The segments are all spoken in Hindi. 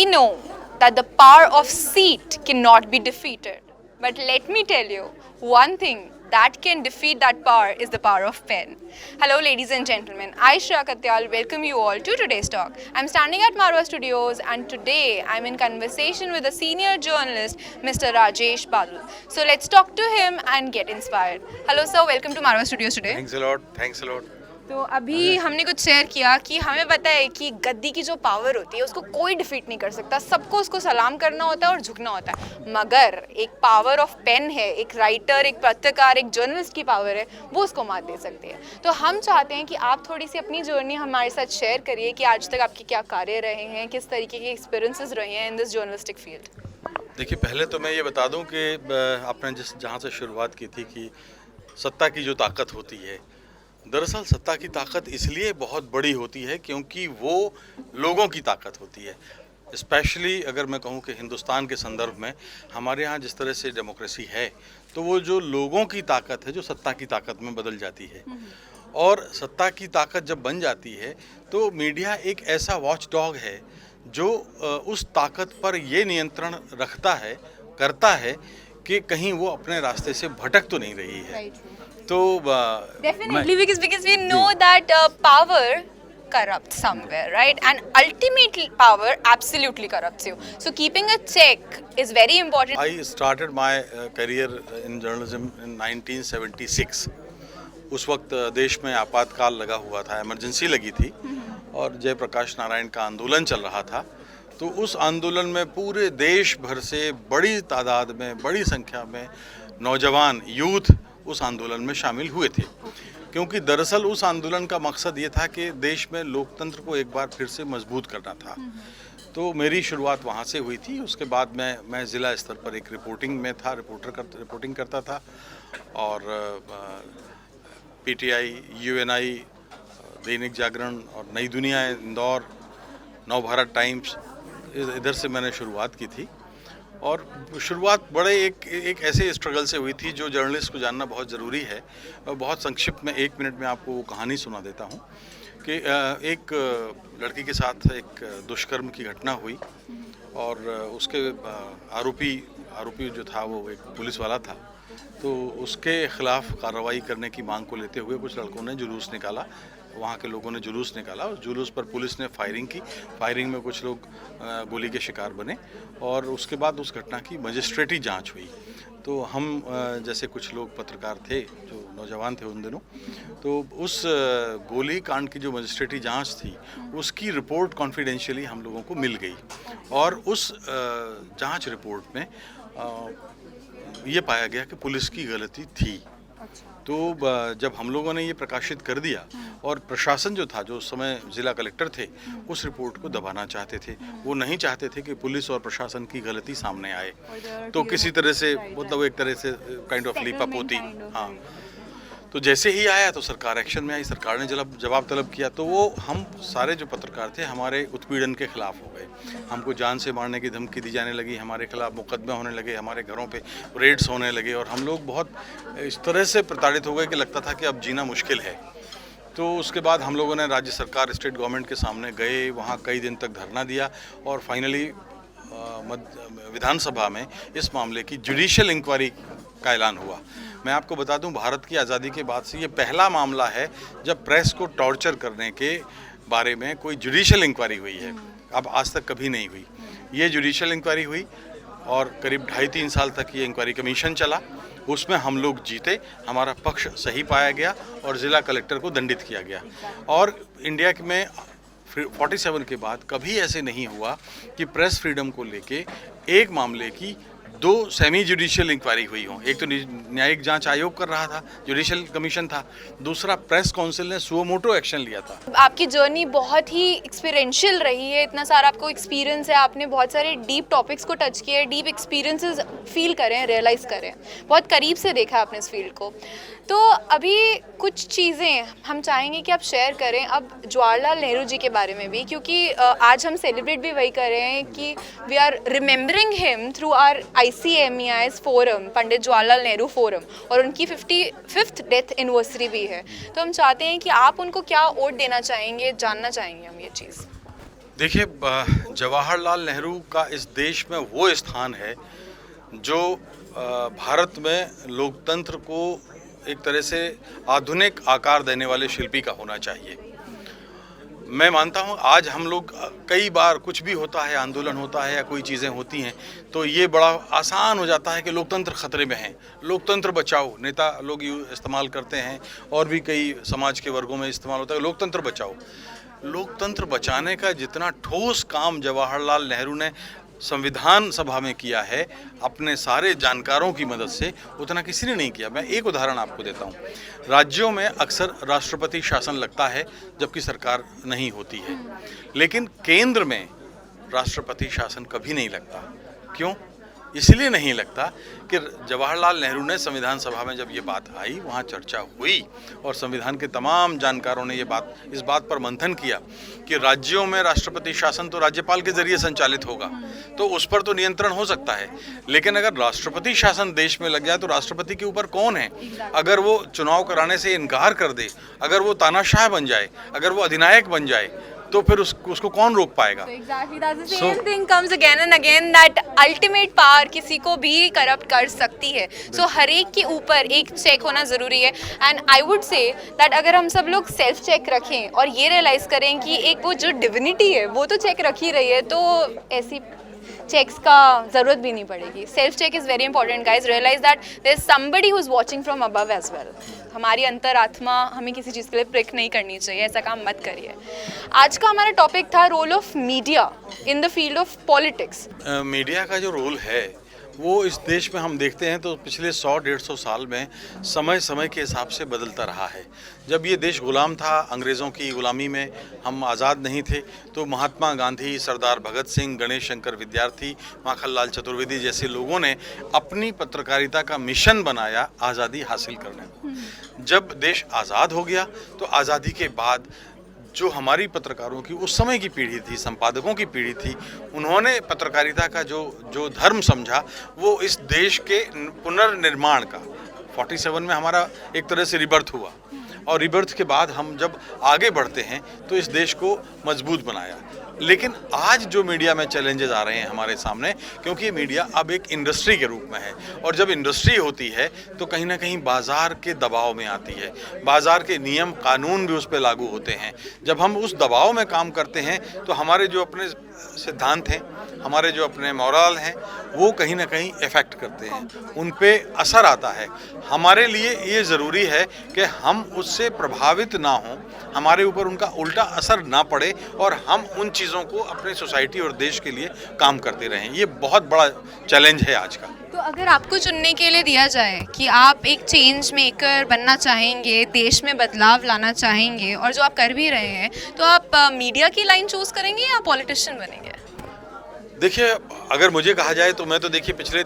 We know that the power of seat cannot be defeated. But let me tell you, one thing that can defeat that power is the power of pen. Hello ladies and gentlemen, I Shreya Katyal welcome you all to today's talk. I'm standing at Marwa Studios and today I'm in conversation with a senior journalist, Mr. Rajesh Badal. So let's talk to him and get inspired. Hello sir, welcome to Marwa Studios today. Thanks a lot. Thanks a lot. तो अभी हमने कुछ शेयर किया कि हमें पता है कि गद्दी की जो पावर होती है उसको कोई डिफीट नहीं कर सकता, सबको उसको सलाम करना होता है और झुकना होता है, मगर एक पावर ऑफ पेन है, एक राइटर, एक पत्रकार, एक जर्नलिस्ट की पावर है, वो उसको मात दे सकती है. तो हम चाहते हैं कि आप थोड़ी सी अपनी जर्नी हमारे साथ शेयर करिए कि आज तक आपके क्या कार्य रहे हैं, किस तरीके के एक्सपीरियंसेस रहे हैं इन दिस जर्नलिस्टिक फील्ड. देखिए, पहले तो मैं ये बता दूं कि आपने जहाँ से शुरुआत की थी कि सत्ता की जो ताकत होती है, दरअसल सत्ता की ताकत इसलिए बहुत बड़ी होती है क्योंकि वो लोगों की ताकत होती है. स्पेशली अगर मैं कहूँ कि हिंदुस्तान के संदर्भ में हमारे यहाँ जिस तरह से डेमोक्रेसी है, तो वो जो लोगों की ताकत है जो सत्ता की ताकत में बदल जाती है. और सत्ता की ताकत जब बन जाती है तो मीडिया एक ऐसा वॉच डॉग है जो उस ताकत पर ये नियंत्रण रखता है, करता है कि कहीं वो अपने रास्ते से भटक तो नहीं रही है. तो definitely because we know that power corrupts somewhere, right? And ultimately power absolutely corrupts you. So keeping a check is very important. I started my career in journalism in 1976. उस वक्त देश में आपातकाल लगा हुआ था, इमरजेंसी लगी थी और जयप्रकाश नारायण का आंदोलन चल रहा था. तो उस आंदोलन में पूरे देश भर से बड़ी तादाद में, बड़ी संख्या में नौजवान, यूथ उस आंदोलन में शामिल हुए थे, क्योंकि दरअसल उस आंदोलन का मकसद ये था कि देश में लोकतंत्र को एक बार फिर से मजबूत करना था. तो मेरी शुरुआत वहाँ से हुई थी. उसके बाद मैं ज़िला स्तर पर एक रिपोर्टिंग में था, रिपोर्टिंग करता था और पीटीआई, यूएनआई, दैनिक जागरण और नई दुनिया, इंदौर, नवभारत टाइम्स, इधर से मैंने शुरुआत की थी. और शुरुआत बड़े एक ऐसे स्ट्रगल से हुई थी जो जर्नलिस्ट को जानना बहुत ज़रूरी है. बहुत संक्षिप्त में 1 मिनट में आपको वो कहानी सुना देता हूँ कि एक लड़की के साथ एक दुष्कर्म की घटना हुई और उसके आरोपी जो था वो एक पुलिस वाला था. तो उसके ख़िलाफ़ कार्रवाई करने की मांग को लेते हुए कुछ लड़कों ने जुलूस निकाला, वहाँ के लोगों ने जुलूस निकाला. उस जुलूस पर पुलिस ने फायरिंग की. फायरिंग में कुछ लोग गोली के शिकार बने और उसके बाद उस घटना की मजिस्ट्रेटी जांच हुई. तो हम जैसे कुछ लोग पत्रकार थे जो नौजवान थे उन दिनों, तो उस गोली कांड की जो मजिस्ट्रेटी जांच थी उसकी रिपोर्ट कॉन्फिडेंशियली हम लोगों को मिल गई. और उस जांच रिपोर्ट में ये पाया गया कि पुलिस की गलती थी. तो जब हम लोगों ने ये प्रकाशित कर दिया और प्रशासन जो था, जो उस समय ज़िला कलेक्टर थे, उस रिपोर्ट को दबाना चाहते थे. वो नहीं चाहते थे कि पुलिस और प्रशासन की गलती सामने आए. तो किसी तरह से मतलब एक तरह से काइंड ऑफ लीप अप होती. हाँ, तो जैसे ही आया तो सरकार एक्शन में आई. सरकार ने जवाब तलब किया तो वो हम सारे जो पत्रकार थे हमारे उत्पीड़न के खिलाफ हो गए. हमको जान से मारने की धमकी दी जाने लगी, हमारे खिलाफ मुकदमे होने लगे, हमारे घरों पे रेड्स होने लगे और हम लोग बहुत इस तरह से प्रताड़ित हो गए कि लगता था कि अब जीना मुश्किल है. तो उसके बाद हम लोगों ने राज्य सरकार, स्टेट गवर्नमेंट के सामने गए, वहाँ कई दिन तक धरना दिया और फाइनली विधानसभा में इस मामले की जुडिशियल इंक्वायरी का ऐलान हुआ. मैं आपको बता दूं, भारत की आज़ादी के बाद से ये पहला मामला है जब प्रेस को टॉर्चर करने के बारे में कोई जुडिशियल इंक्वायरी हुई है. अब आज तक कभी नहीं हुई. ये जुडिशियल इंक्वायरी हुई और करीब 2.5-3 साल तक ये इंक्वायरी कमीशन चला. उसमें हम लोग जीते, हमारा पक्ष सही पाया गया और ज़िला कलेक्टर को दंडित किया गया. और इंडिया में 47 के बाद कभी ऐसे नहीं हुआ कि प्रेस फ्रीडम को लेके एक मामले की 2 सेमी जुडिशियल इंक्वायरी हुई हो. एक तो न्यायिक जांच आयोग कर रहा था, जुडिशियल कमीशन था, दूसरा प्रेस काउंसिल ने सुओ मोटो एक्शन लिया था. आपकी जर्नी बहुत ही एक्सपीरियंशियल रही है, इतना सारा आपको एक्सपीरियंस है, आपने बहुत सारे डीप टॉपिक्स को टच किए, डीप एक्सपीरियंसेस फील करें, रियलाइज़ करें, बहुत करीब से देखा आपने इस फील्ड को. तो अभी कुछ चीज़ें हम चाहेंगे कि आप शेयर करें अब जवाहरलाल नेहरू जी के बारे में भी, क्योंकि आज हम सेलिब्रेट भी वही कर रहे हैं कि we are remembering him through our ICMEI's forum, Pandit Jawaharlal Nehru forum, और उनकी 55th डेथ एनिवर्सरी भी है. तो हम चाहते हैं कि आप उनको क्या वोट देना चाहेंगे, जानना चाहेंगे हम ये चीज़. देखिए, जवाहरलाल नेहरू का इस देश में वो स्थान है जो भारत में लोकतंत्र को एक तरह से आधुनिक आकार देने वाले शिल्पी का होना चाहिए। मैं मानता हूँ आज हम लोग कई बार कुछ भी होता है, आंदोलन होता है या कोई चीज़ें होती हैं, तो ये बड़ा आसान हो जाता है कि लोकतंत्र खतरे में है, लोकतंत्र बचाओ, नेता लोग इस्तेमाल करते हैं और भी कई समाज के वर्गों में इस्तेमाल होता है, लोकतंत्र बचाओ। लोकतंत्र बचाने का जितना ठोस काम जवाहरलाल नेहरू ने संविधान सभा में किया है अपने सारे जानकारों की मदद से, उतना किसी ने नहीं किया। मैं एक उदाहरण आपको देता हूँ। राज्यों में अक्सर राष्ट्रपति शासन लगता है जबकि सरकार नहीं होती है, लेकिन केंद्र में राष्ट्रपति शासन कभी नहीं लगता। क्यों? इसलिए नहीं लगता कि जवाहरलाल नेहरू ने संविधान सभा में जब ये बात आई, वहाँ चर्चा हुई और संविधान के तमाम जानकारों ने इस बात पर मंथन किया कि राज्यों में राष्ट्रपति शासन तो राज्यपाल के जरिए संचालित होगा, तो उस पर तो नियंत्रण हो सकता है, लेकिन अगर राष्ट्रपति शासन देश में लग जाए तो राष्ट्रपति के ऊपर कौन है? अगर वो चुनाव कराने से इनकार कर दे, अगर वो तानाशाह बन जाए, अगर वो अधिनायक बन जाए, तो फिर उसको कौन रोक पाएगा? Exactly, that's the same thing comes again and again that ultimate power किसी को भी करप्ट कर सकती है। So हर एक के ऊपर एक चेक होना ज़रूरी है। And I would say that अगर हम सब लोग सेल्फ चेक रखें और ये रियलाइज़ करें कि एक वो जो डिविनिटी है वो तो चेक रख ही रही है, तो ऐसी चेक्स का ज़रूरत भी नहीं पड़ेगी। Self check is very important guys. Realise that there is somebody who is watching from above as well. हमारी अंतरात्मा हमें किसी चीज़ के लिए प्रिक नहीं करनी चाहिए, ऐसा काम मत करिए। आज का हमारा टॉपिक था role of media in the field of politics. Media का जो रोल है वो इस देश में हम देखते हैं तो पिछले 100-150 साल में समय समय के हिसाब से बदलता रहा है। जब ये देश गुलाम था, अंग्रेज़ों की गुलामी में हम आज़ाद नहीं थे, तो महात्मा गांधी, सरदार भगत सिंह, गणेश शंकर विद्यार्थी, माखनलाल चतुर्वेदी जैसे लोगों ने अपनी पत्रकारिता का मिशन बनाया आज़ादी हासिल करने को। जब देश आज़ाद हो गया तो आज़ादी के बाद जो हमारी पत्रकारों की उस समय की पीढ़ी थी, संपादकों की पीढ़ी थी, उन्होंने पत्रकारिता का जो धर्म समझा वो इस देश के पुनर्निर्माण का 47 में हमारा एक तरह से रिबर्थ हुआ, और रिबर्थ के बाद हम जब आगे बढ़ते हैं तो इस देश को मजबूत बनाया। लेकिन आज जो मीडिया में चैलेंजेस आ रहे हैं हमारे सामने, क्योंकि मीडिया अब एक इंडस्ट्री के रूप में है, और जब इंडस्ट्री होती है तो कहीं ना कहीं बाज़ार के दबाव में आती है, बाज़ार के नियम कानून भी उस पर लागू होते हैं। जब हम उस दबाव में काम करते हैं तो हमारे जो अपने सिद्धांत हैं, हमारे जो अपने मोरल हैं, वो कहीं ना कहीं इफ़ेक्ट करते हैं, उन पे असर आता है। हमारे लिए ये ज़रूरी है कि हम उससे प्रभावित ना हों, हमारे ऊपर उनका उल्टा असर ना पड़े, और हम उन चीज़ों को अपने सोसाइटी और देश के लिए काम करते रहें। ये बहुत बड़ा चैलेंज है आज का। तो अगर आपको चुनने के लिए दिया जाए कि आप एक चेंज मेकर बनना चाहेंगे, देश में बदलाव लाना चाहेंगे, और जो आप कर भी रहे हैं, तो आप मीडिया की लाइन चूज़ करेंगे या पॉलिटिशियन बनेंगे? देखिए, अगर मुझे कहा जाए तो मैं तो देखिए पिछले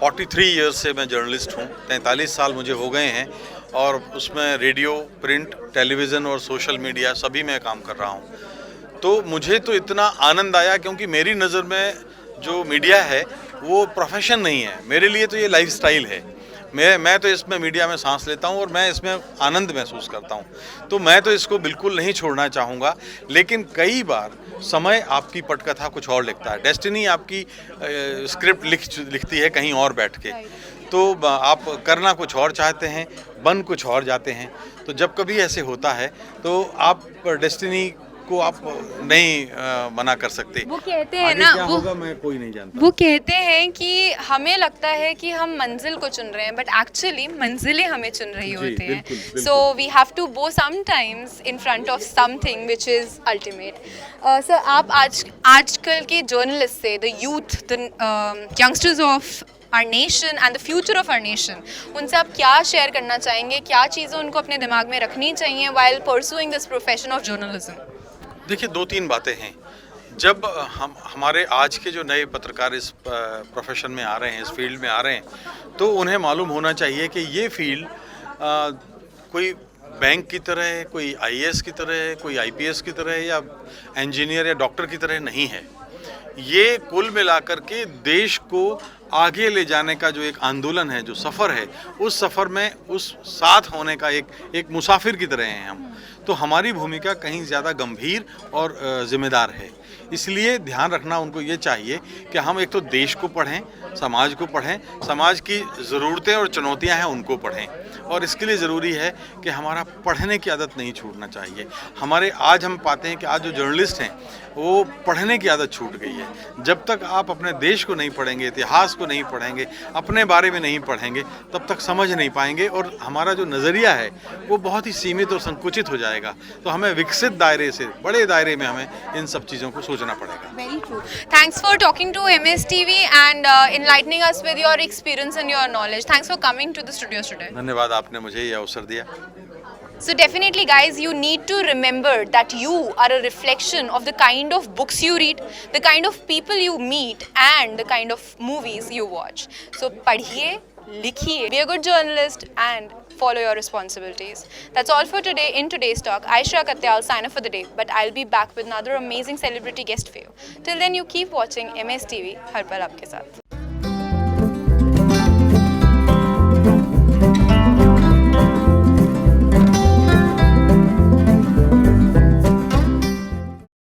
43 ईयर्स से मैं जर्नलिस्ट हूँ, 43 साल मुझे हो गए हैं, और उसमें रेडियो, प्रिंट, टेलीविज़न और सोशल मीडिया सभी में काम कर रहा हूँ। तो मुझे तो इतना आनंद आया, क्योंकि मेरी नज़र में जो मीडिया है वो प्रोफेशन नहीं है, मेरे लिए तो ये लाइफस्टाइल है। मैं तो इसमें मीडिया में सांस लेता हूँ और मैं इसमें आनंद महसूस करता हूँ, तो मैं तो इसको बिल्कुल नहीं छोड़ना चाहूँगा। लेकिन कई बार समय आपकी पटकथा कुछ और लिखता है, डेस्टिनी आपकी स्क्रिप्ट लिखती है कहीं और बैठ के, तो आप करना कुछ और चाहते हैं, बन कुछ और जाते हैं। तो जब कभी ऐसे होता है तो आप डेस्टिनी को आप नहीं मना कर सकते। वो कहते हैं ना, क्या होगा मैं कोई नहीं जानता। वो कहते हैं कि हमें लगता है कि हम मंजिल को चुन रहे हैं, बट एक्चुअली मंजिलें हमें चुन रही होती हैं। So we have to go sometimes in front of something which is ultimate. Sir, आप आजकल के जर्नलिस्ट से, the youth, the youngsters of our nation and the future of our nation, उनसे आप क्या शेयर करना चाहेंगे? क्या चीज़ें उनको अपने दिमाग में रखनी चाहिए while pursuing this profession of journalism? देखिए, 2-3 बातें हैं। जब हमारे आज के जो नए पत्रकार इस प्रोफेशन में आ रहे हैं, इस फील्ड में आ रहे हैं, तो उन्हें मालूम होना चाहिए कि ये फील्ड कोई बैंक की तरह है, कोई IAS की तरह है, कोई IPS की तरह है, या इंजीनियर या डॉक्टर की तरह नहीं है। ये कुल मिलाकर के देश को आगे ले जाने का जो एक आंदोलन है, जो सफ़र है, उस सफ़र में उस साथ होने का एक मुसाफिर की तरह हैं हम। तो हमारी भूमिका कहीं ज़्यादा गंभीर और जिम्मेदार है। इसलिए ध्यान रखना उनको ये चाहिए कि हम एक तो देश को पढ़ें, समाज को पढ़ें, समाज की ज़रूरतें और चुनौतियां हैं उनको पढ़ें, और इसके लिए ज़रूरी है कि हमारा पढ़ने की आदत नहीं छूटना चाहिए। हमारे आज हम पाते हैं कि आज जो जर्नलिस्ट हैं वो पढ़ने की आदत छूट गई है। जब तक आप अपने देश को नहीं पढ़ेंगे, इतिहास को नहीं पढ़ेंगे, अपने बारे में नहीं पढ़ेंगे, तब तक समझ नहीं पाएंगे और हमारा जो नज़रिया है वो बहुत ही सीमित और संकुचित हो जाएगा। तो हमें विकसित दायरे से, बड़े दायरे में हमें इन सब चीज़ों को सोचना पड़ेगा। Very true. Thanks for talking to MSTV and enlightening us with your experience and your knowledge. Thanks for coming to the studios today. धन्यवाद, आपने मुझे ये अवसर दिया। So definitely guys, you need to remember that you are a reflection of the kind of books you read, the kind of people you meet and the kind of movies you watch. So padhiye, likhiye, be a good journalist and follow your responsibilities. That's all for today in today's talk. Aisha Katyal sign off for the day, but I'll be back with another amazing celebrity guest for you. Till then you keep watching MS TV, har pal aapke saath.